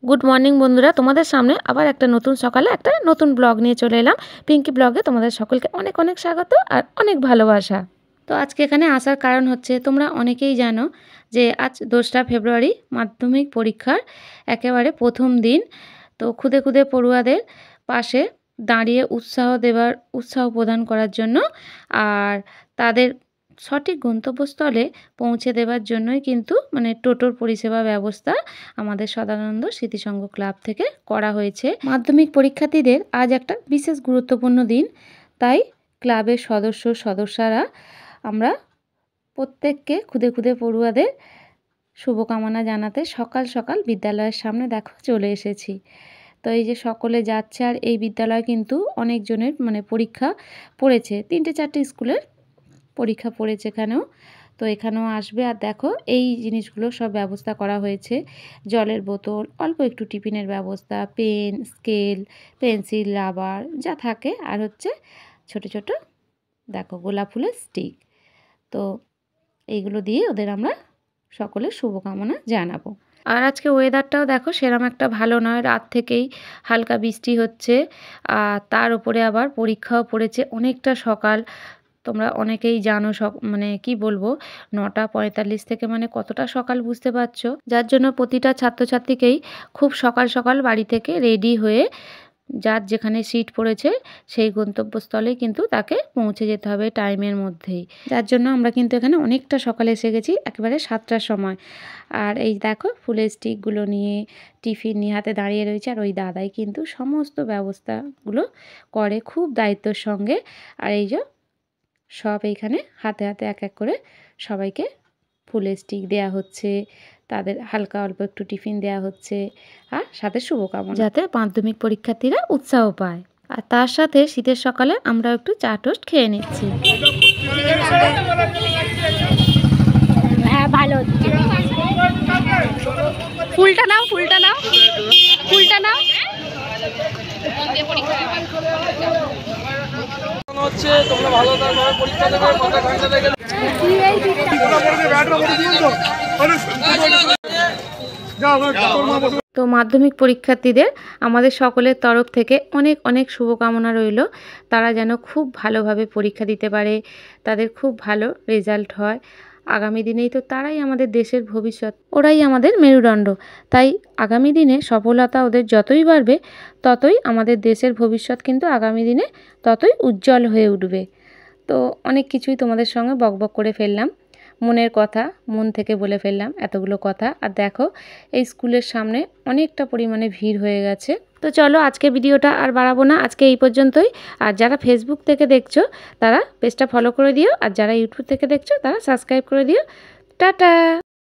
Good morning বন্ধুরা, তোমাদের সামনে আবার একটা নতুন সকালে একটা নতুন ব্লগ নিয়ে চলে এলাম। পিঙ্কি ব্লগে তোমাদের সকলকে অনেক অনেক স্বাগত আর অনেক ভালোবাসা। তো আজকে এখানে আসার কারণ হচ্ছে, তোমরা অনেকেই জানো যে আজ 2রা ফেব্রুয়ারি মাধ্যমিক পরীক্ষার একেবারে প্রথম দিন। তো খুদে খুদে পড়ুয়াদের পাশে দাঁড়িয়ে উৎসাহ প্রদান করার জন্য আর তাদের সঠিক গন্তব্যস্থলে পৌঁছে দেওয়ার জন্যই কিন্তু টোটোর পরিষেবা ব্যবস্থা আমাদের সদানন্দ স্মৃতিসংঘ ক্লাব থেকে করা হয়েছে। মাধ্যমিক পরীক্ষার্থীদের আজ একটা বিশেষ গুরুত্বপূর্ণ দিন, তাই ক্লাবের সদস্যরা আমরা প্রত্যেককে খুদে খুদে পড়ুয়াদের শুভকামনা জানাতে সকাল সকাল বিদ্যালয়ের সামনে দেখো চলে এসেছি। তো এই যে সকলে যাচ্ছে, আর এই বিদ্যালয়ে কিন্তু অনেকজনের পরীক্ষা পড়েছে, 3-4টে স্কুলের পরীক্ষা পড়েছে এখানেও। তো এখানেও আসবে, আর দেখো এই জিনিসগুলো সব ব্যবস্থা করা হয়েছে। জলের বোতল, অল্প একটু টিফিনের ব্যবস্থা, পেন, স্কেল, পেন্সিল, রাবার যা থাকে, আর হচ্ছে ছোট ছোট দেখো গোলাপ ফুলের স্টিক। তো এইগুলো দিয়ে ওদের আমরা সকলের শুভকামনা জানাবো। আর আজকে ওয়েদারটাও দেখো সেরকম একটা ভালো নয়, রাত থেকেই হালকা বৃষ্টি হচ্ছে, আর তার উপরে আবার পরীক্ষাও পড়েছে অনেকটা সকাল। তোমরা অনেকেই জানো, কি বলবো, 9:45 থেকে কতটা সকাল বুঝতে পারছো, যার জন্য প্রতিটা ছাত্রছাত্রীকেই খুব সকাল সকাল বাড়ি থেকে রেডি হয়ে যার যেখানে সিট পড়েছে সেই গন্তব্যস্থলে কিন্তু তাকে পৌঁছে যেতে হবে টাইমের মধ্যেই। যার জন্য আমরা কিন্তু এখানে অনেকটা সকালে এসে গেছি, একেবারে 7টার সময়। আর এই দেখো ফুলের স্টিকগুলো নিয়ে, টিফিন নিয়ে হাতে দাঁড়িয়ে রয়েছে, আর ওই দাদাই কিন্তু সমস্ত ব্যবস্থাগুলো করে খুব দায়িত্বের সঙ্গে। আর এই যে সব এইখানে হাতে হাতে এক এক করে সবাইকে ফুলের স্টিক দেয়া হচ্ছে, তাদের হালকা অল্প একটু টিফিন দেয়া হচ্ছে, আর সাথে শুভকামনা যাতে মাধ্যমিক পরীক্ষার্থীরা উৎসাহ পায়। আর তার সাথে শীতের সকালে আমরা একটু চা টোস্ট খেয়ে নিচ্ছি। হ্যাঁ, ভালো হচ্ছে। ফুলটা নাও, ফুলটা নাও, ফুলটা নাও। তোমরা ভালো পরীক্ষা দেবে, মাথা ঠান্ডা রেখে। তো মাধ্যমিক পরীক্ষার্থীদের আমাদের সকলের তরফ থেকে অনেক অনেক শুভকামনা রইল, তারা যেন খুব ভালোভাবে পরীক্ষা দিতে পারে, তাদের খুব ভালো রেজাল্ট হয়। আগামী দিনেই তো তারাই আমাদের দেশের ভবিষ্যৎ, ওরাই আমাদের মেরুদণ্ড। তাই আগামী দিনে সফলতা ওদের যতই বাড়বে, ততই আমাদের দেশের ভবিষ্যৎ কিন্তু আগামী দিনে ততই উজ্জ্বল হয়ে উঠবে। তো অনেক কিছুই তোমাদের সঙ্গে বকবক করে ফেললাম, মনের কথা মন থেকে বলে ফেললাম এতগুলো কথা। আর দেখো এই স্কুলের সামনে অনেকটা পরিমাণে ভিড় হয়ে গেছে। তো চলো আজকে ভিডিওটা আর বাড়াবো না, আজকে এই পর্যন্তই। আর যারা ফেসবুক থেকে দেখছো তারা পেজটা ফলো করে দিও, আর যারা ইউটিউব থেকে দেখছো তারা সাবস্ক্রাইব করে দিও। টাটা।